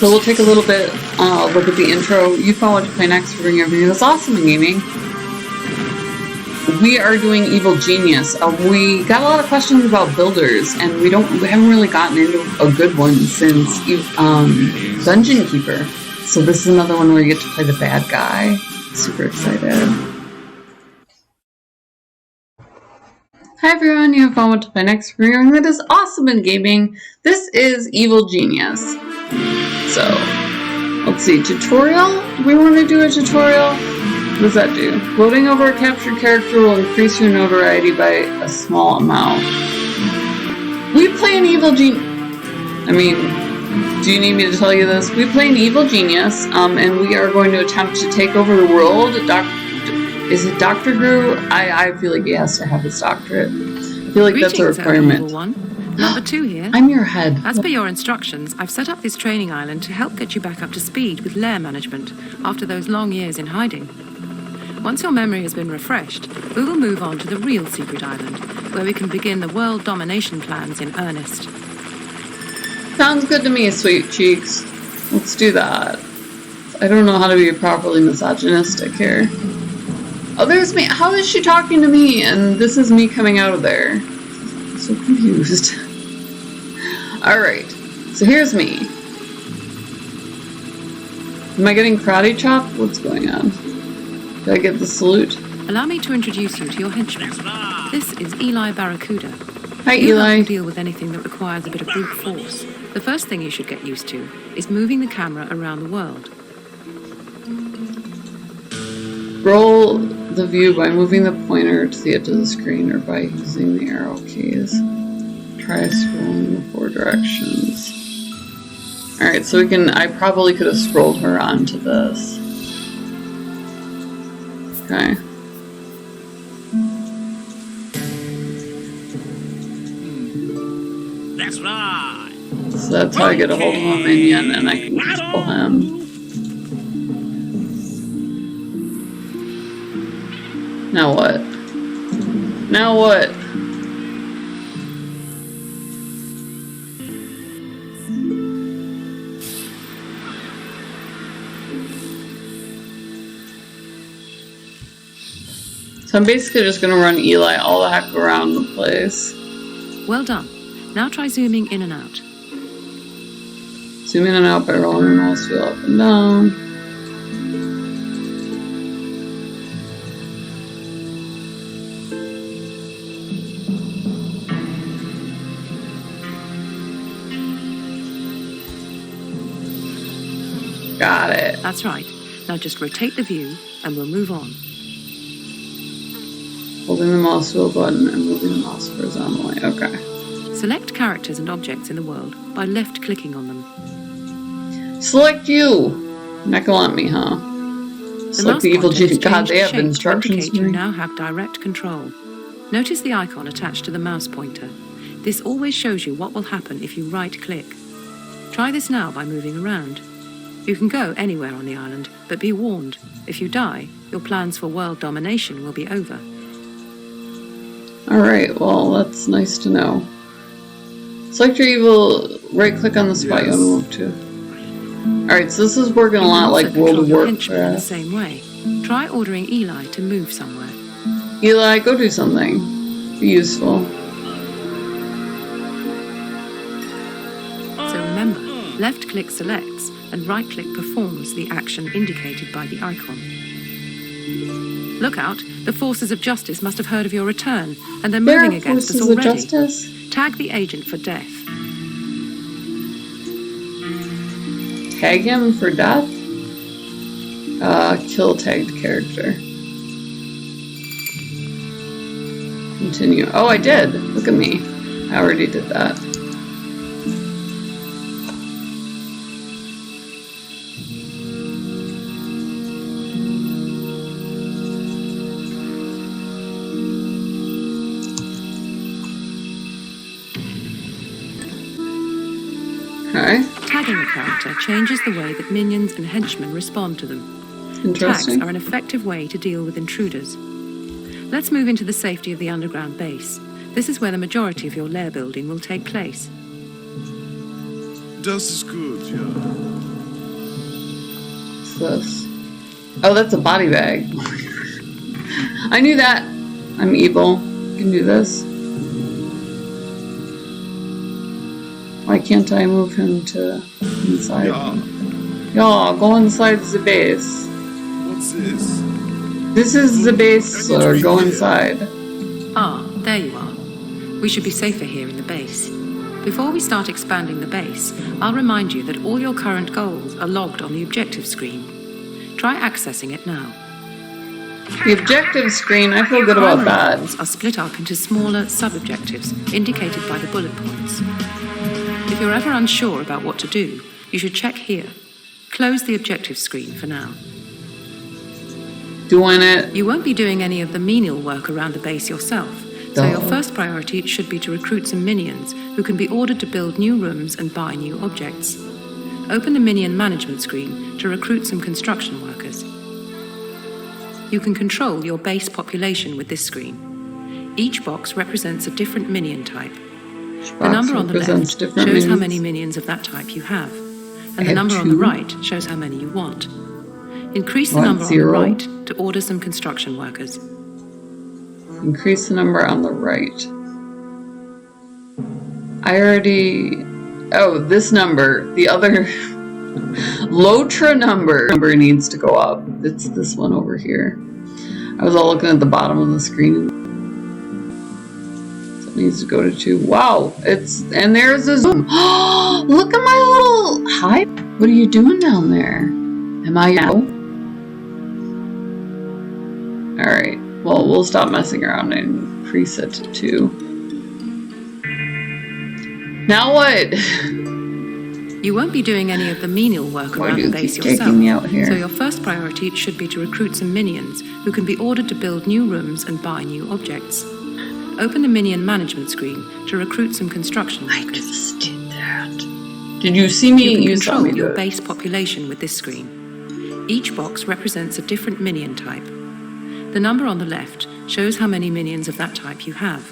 So we'll take a little bit look at the intro. You found what to play next. We're doing everything that's awesome in gaming. We are doing Evil Genius. We got a lot of questions about builders, and we haven't really gotten into a good one since Dungeon Keeper. So this is another one where you get to play the bad guy. Super excited. Hi everyone, you have found what to play next. We're doing that is awesome in gaming. This is Evil Genius. So let's see, tutorial. We want to do a tutorial. What does that do? Loading over a captured character will increase your notoriety by a small amount. We play an evil genius. I mean, do you need me to tell you this? We play an evil genius, and we are going to attempt to take over the world. Is it Dr. Gru? I feel like he has to have his doctorate. I feel like that's a requirement. Number 2 here. I'm your head. As per your instructions, I've set up this training island to help get you back up to speed with lair management after those long years in hiding. Once your memory has been refreshed, we will move on to the real secret island, where we can begin the world domination plans in earnest. Sounds good to me, sweet cheeks. Let's do that. I don't know how to be properly misogynistic here. Oh, there's me. How is she talking to me? And this is me coming out of there. I'm so confused. Alright, so here's me. Am I getting karate chopped? What's going on? Did I get the salute? Allow me to introduce you to your henchman. This is Eli Barracuda. Hi, You Eli. have to deal with anything that requires a bit of brute force. The first thing you should get used to is moving the camera around the world. Roll the view by moving the pointer to the edge of the screen or by using the arrow keys. Try scrolling the 4 directions. Alright, so I probably could have scrolled her onto this. Okay. That's right. So that's how I get a hold of a minion, and I can control him. Now what? Now what? So I'm basically just going to run Eli all the heck around the place. Well done. Now try zooming in and out. Zoom in and out by rolling the mouse wheel up and down. Got it. That's right. Now just rotate the view and we'll move on. Holding the mouse wheel button and moving the mouse horizontally. Okay. Select characters and objects in the world by left-clicking on them. Select you! Not gonna let me, huh? Select the evil genius. God, they have instructions for you me. now have direct control. Notice the icon attached to the mouse pointer. This always shows you what will happen if you right-click. Try this now by moving around. You can go anywhere on the island, but be warned, if you die, your plans for world domination will be over. Alright, well, that's nice to know. Select your evil, right-click on the spot you want to move to. Alright, so this is working a lot like World of Warcraft. In the same way. Try ordering Eli to move somewhere. Eli, go do something. Be useful. So remember, left-click selects, and right-click performs the action indicated by the icon. Look out, the forces of justice must have heard of your return, and they're moving against us already. Forces of justice? Tag the agent for death. Tag him for death? Kill tagged character. Continue. Oh, I did. Look at me. I already did that. Okay. Tagging a character changes the way that minions and henchmen respond to them. Interesting. Tags are an effective way to deal with intruders. Let's move into the safety of the underground base. This is where the majority of your lair building will take place. Das ist gut, ja. What's this? Oh, that's a body bag. I knew that. I'm evil. I can do this. Why can't I move him to inside? Y'all, go inside the base. What's this? This is the base, or go inside. Ah, there you are. We should be safer here in the base. Before we start expanding the base, I'll remind you that all your current goals are logged on the objective screen. Try accessing it now. The objective screen, I feel good about that. Goals are split up into smaller sub-objectives, indicated by the bullet points. If you're ever unsure about what to do, you should check here. Close the objective screen for now. Doing it. You won't be doing any of the menial work around the base yourself, so your first priority should be to recruit some minions who can be ordered to build new rooms and buy new objects. Open the minion management screen to recruit some construction workers. You can control your base population with this screen. Each box represents a different minion type. The number on the left shows how many minions of that type you have, and the number on the right shows how many you want. Increase the number on the right to order some construction workers. Increase the number on the right. I already... Oh, this number. The other... Lotra number needs to go up. It's this one over here. I was all looking at the bottom of the screen. So it needs to go to 2. Wow! And there's a zoom. Look at my little... Hi! What are you doing down there? Am I... Alright. Well, we'll stop messing around and increase it to 2. Now what? You won't be doing any of the menial work around the base yourself, so your first priority should be to recruit some minions who can be ordered to build new rooms and buy new objects. Open the minion management screen to recruit some construction workers. I just did that. Did you see me? You can control your base population with this screen. Each box represents a different minion type. The number on the left shows how many minions of that type you have,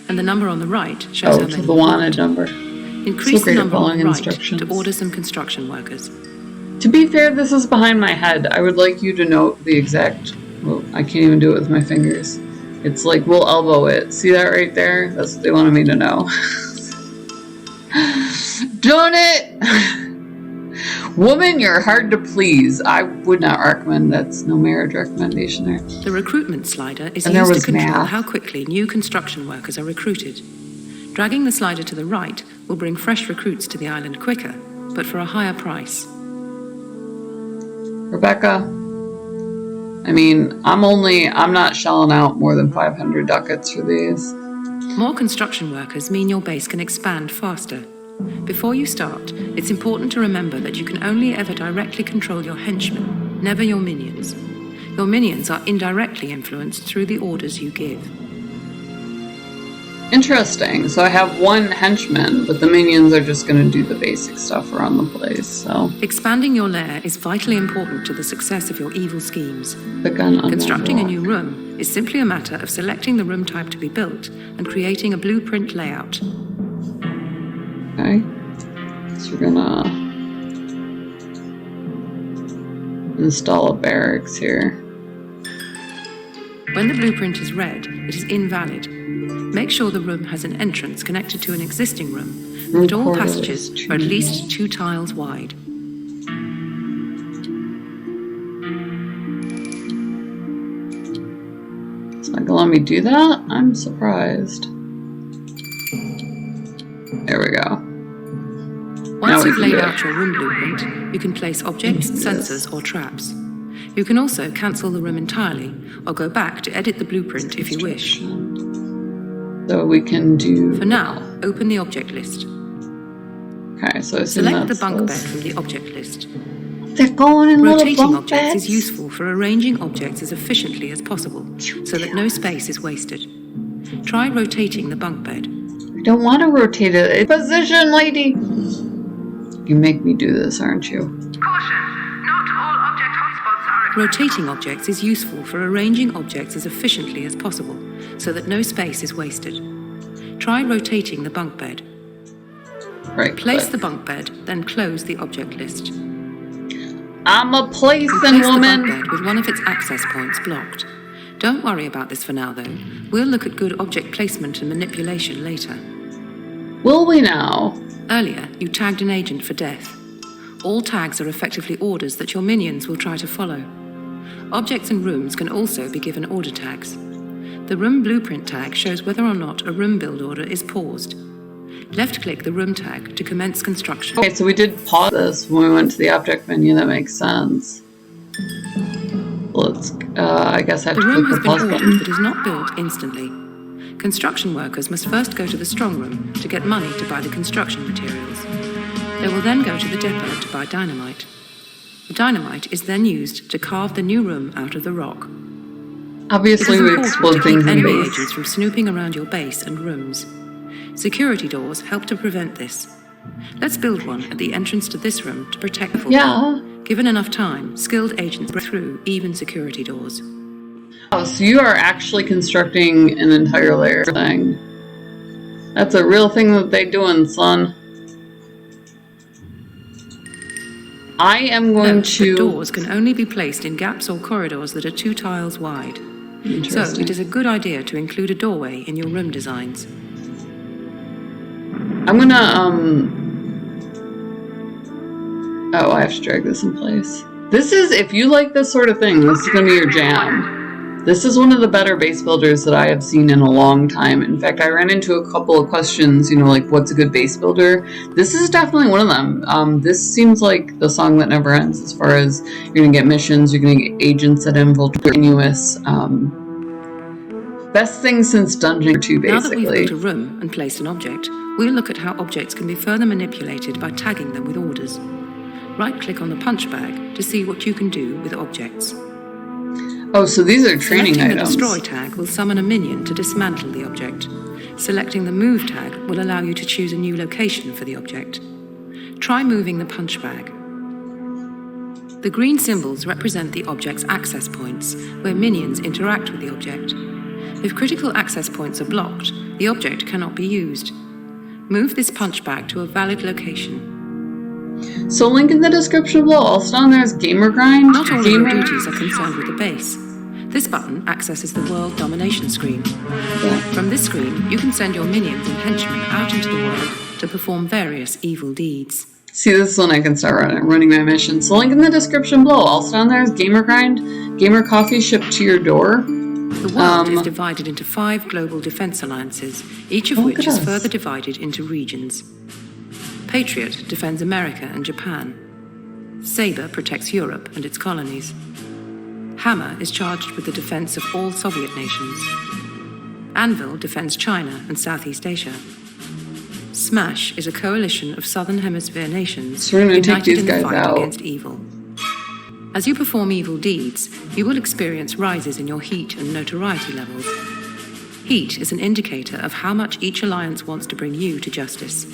and the number on the right shows how many the wanted number. Increase the number on the right to order some construction workers. To be fair, this is behind my head. I would like you to note the exact... Well, I can't even do it with my fingers. It's like, we'll elbow it. See that right there? That's what they wanted me to know. Done it! Woman, you're hard to please. I would not recommend. That's no marriage recommendation there. The recruitment slider is used to control how quickly new construction workers are recruited. Dragging the slider to the right will bring fresh recruits to the island quicker, but for a higher price. Rebecca, I mean, I'm not shelling out more than 500 ducats for these. More construction workers mean your base can expand faster. Before you start, it's important to remember that you can only ever directly control your henchmen, never your minions. Your minions are indirectly influenced through the orders you give. Interesting. So I have one henchman, but the minions are just going to do the basic stuff around the place, so... Expanding your lair is vitally important to the success of your evil schemes. Constructing a new room is simply a matter of selecting the room type to be built and creating a blueprint layout. Okay. So we're gonna... install a barracks here. When the blueprint is read, it is invalid. Make sure the room has an entrance connected to an existing room, and that all passages are at least 2 tiles wide. It's not gonna let me do that? I'm surprised. There we go. Once you've laid out your room blueprint, you can place objects, sensors, or traps. You can also cancel the room entirely, or go back to edit the blueprint if you wish. So we can do... For now, open the object list. Okay, so select the bunk bed from the object list. They're going in Rotating little bunk objects beds. is useful for arranging objects as efficiently as possible, so that no space is wasted. Try rotating the bunk bed. I don't want to rotate it. Position, lady! You make me do this, aren't you? Caution! Not all object hotspots are equipped. Rotating objects is useful for arranging objects as efficiently as possible, so that no space is wasted. Try rotating the bunk bed. Right. Place the bunk bed, then close the object list. I'm a Place placing the woman. bunk bed with one of its access points blocked. Don't worry about this for now, though. We'll look at good object placement and manipulation later. Will we now? Earlier, you tagged an agent for death. All tags are effectively orders that your minions will try to follow. Objects and rooms can also be given order tags. The room blueprint tag shows whether or not a room build order is paused. Left-click the room tag to commence construction. Okay, so we did pause this when we went to the object menu. That makes sense. Let's, I guess I have The to room click has the been pause ordered button. but is not built instantly. Construction workers must first go to the strong room to get money to buy the construction materials. They will then go to the depot to buy dynamite. The dynamite is then used to carve the new room out of the rock. Obviously, It is we important explode to things keep in enemy base. agents from snooping around your base and rooms. Security doors help to prevent this. Let's build one at the entrance to this room to protect the full. Yeah. Given enough time, skilled agents break through even security doors. Oh, so you are actually constructing an entire layer thing. That's a real thing that they doing, son. I am going Note to... that doors can only be placed in gaps or corridors that are 2 tiles wide. So it is a good idea to include a doorway in your room designs. I'm gonna, oh, I have to drag this in place. This is, if you like this sort of thing, this is gonna be your jam. This is one of the better base builders that I have seen in a long time. In fact, I ran into a couple of questions, you know, like what's a good base builder? This is definitely one of them. This seems like the song that never ends as far as you're gonna get missions, you're gonna get agents that infiltrate continuous, best thing since Dungeon 2, basically. Now that we've built a room and placed an object, we'll look at how objects can be further manipulated by tagging them with orders. Right-click on the punch bag to see what you can do with objects. Oh, so these are training Selecting items. the Destroy tag will summon a minion to dismantle the object. Selecting the Move tag will allow you to choose a new location for the object. Try moving the punch bag. The green symbols represent the object's access points, where minions interact with the object. If critical access points are blocked, the object cannot be used. Move this punch bag to a valid location. So link in the description below. Also down there is Gamer Grind. Not all of your duties are concerned with the base. This button accesses the World Domination screen. From this screen, you can send your minions and henchmen out into the world to perform various evil deeds. See, this is when I can start running my mission. So link in the description below. Also down there is Gamer Grind. Gamer Coffee shipped to your door. The world is divided into 5 global defense alliances, each of which is further divided into regions. Patriot defends America and Japan. Sabre protects Europe and its colonies. Hammer is charged with the defense of all Soviet nations. Anvil defends China and Southeast Asia. Smash is a coalition of Southern Hemisphere nations So we're gonna take united these in the guys fight out. against evil. As you perform evil deeds, you will experience rises in your heat and notoriety levels. Heat is an indicator of how much each alliance wants to bring you to justice.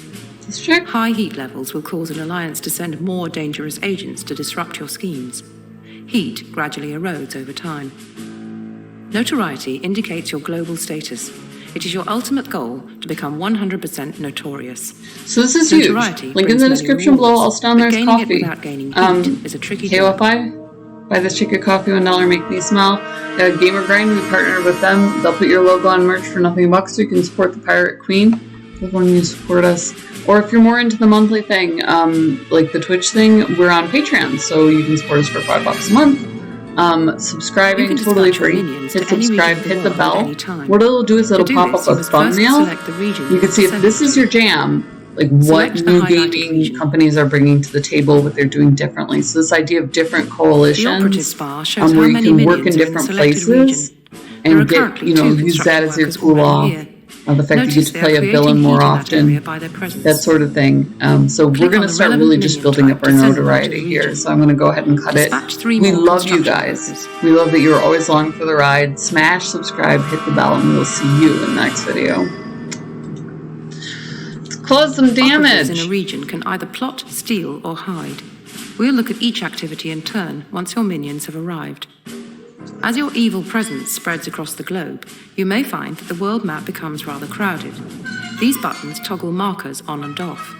Let's check. High heat levels will cause an alliance to send more dangerous agents to disrupt your schemes. Heat gradually erodes over time. Notoriety indicates your global status. It is your ultimate goal to become 100% notorious. So this is huge. Notoriety Link in brings the many description below. rewards, Also down there but is gaining it coffee. without gaining heat is a tricky job. KOFI. Buy this chicken coffee, $1, make me smile. Gamer Grind, we partnered with them. They'll put your logo on merch for nothing $1 so you can support the Pirate Queen. If when you support us. Or if you're more into the monthly thing, like the Twitch thing, we're on Patreon, so you can support us for $5 a month. Subscribing, totally free. Hit subscribe, hit the bell. What it'll do is it'll pop up a thumbnail. You can see if this is your jam, like what new gaming companies are bringing to the table, what they're doing differently. So this idea of different coalitions, where you can work in different places and get, use that as your tool off. The fact that you get to play a villain more often, that sort of thing. So we're going to start really just building up our notoriety here. So I'm going to go ahead and cut it. We love you guys. We love that you're always along for the ride. Smash, subscribe, hit the bell, and we'll see you in the next video. Let's cause some damage. In a region can either plot, steal, or hide. We'll look at each activity in turn once your minions have arrived. As your evil presence spreads across the globe, you may find that the world map becomes rather crowded. These buttons toggle markers on and off.